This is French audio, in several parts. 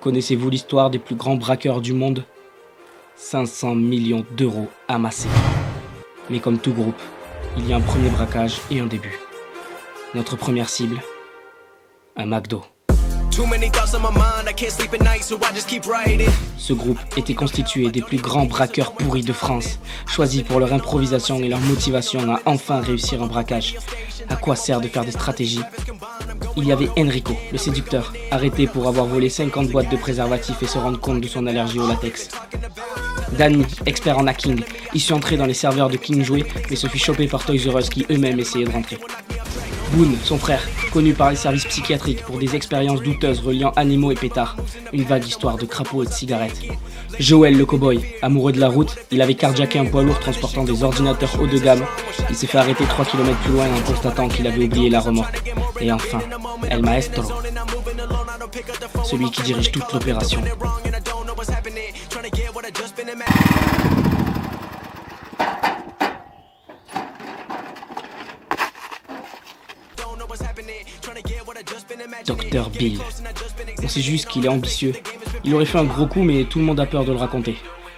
Connaissez-vous l'histoire des plus grands braqueurs du monde? 500 millions d'euros amassés. Mais comme tout groupe, il y a un premier braquage et un début. Notre première cible, un McDo. Ce groupe était constitué des plus grands braqueurs pourris de France, choisis pour leur improvisation et leur motivation à enfin réussir un braquage. À quoi sert de faire des stratégies? Il y avait Enrico, le séducteur, arrêté pour avoir volé 50 boîtes de préservatifs et se rendre compte de son allergie au latex. Danny, expert en hacking, issu entrer dans les serveurs de King Jouet, mais se fit choper par Toys R Us qui eux-mêmes essayaient de rentrer. Boone, son frère, connu par les services psychiatriques pour des expériences douteuses reliant animaux et pétards, une vague histoire de crapauds et de cigarettes. Joël, le cow-boy, amoureux de la route, il avait carjacké un poids lourd transportant des ordinateurs haut de gamme. Il s'est fait arrêter 3 km plus loin en constatant qu'il avait oublié la remorque. Et enfin, El Maestro, celui qui dirige toute l'opération. Dr Bill. On sait juste qu'il est ambitieux. Il aurait fait un gros coup, mais tout le monde a peur de le raconter.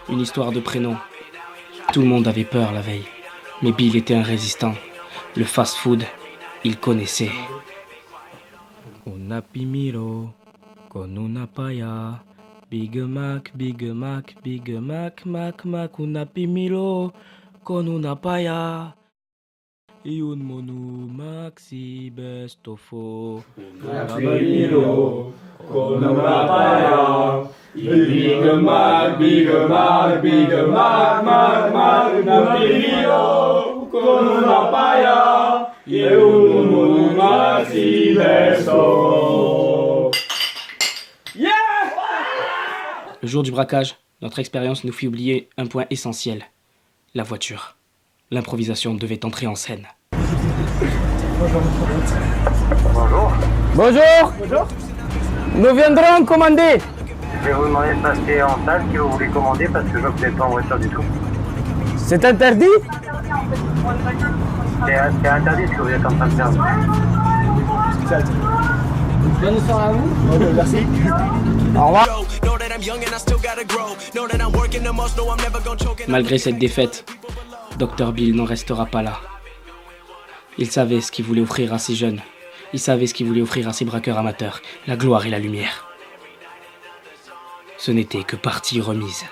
Une histoire de prénom. Tout le monde avait peur la veille. Mais Bill était un résistant. Le fast-food, il connaissait. Una pimiro, con una paya. Big Mac, Big Mac, Big Mac, Mac, Mac, una pimiro, con una paya. E un monu maxi bestofo. Una pimiro, con una paya. Big Mac, Big Mac, Big Mac, Mac, Mac, una pimiro, con una paya. E un monu maxi bestofo. Le jour du braquage, notre expérience nous fit oublier un point essentiel. La voiture. L'improvisation devait entrer en scène. Bonjour. Bonjour. Bonjour. Nous viendrons commander. Je vais vous demander de passer en salle si vous voulez commander parce que je vois que vous n'êtes pas en voiture du tout. C'est interdit? C'est interdit ce que vous êtes en train de faire. Bonne soirée à vous. Ok, merci. Au revoir. Malgré cette défaite, Dr Bill n'en restera pas là. Il savait ce qu'il voulait offrir à ces jeunes. Il savait ce qu'il voulait offrir à ces braqueurs amateurs, la gloire et la lumière. Ce n'était que partie remise.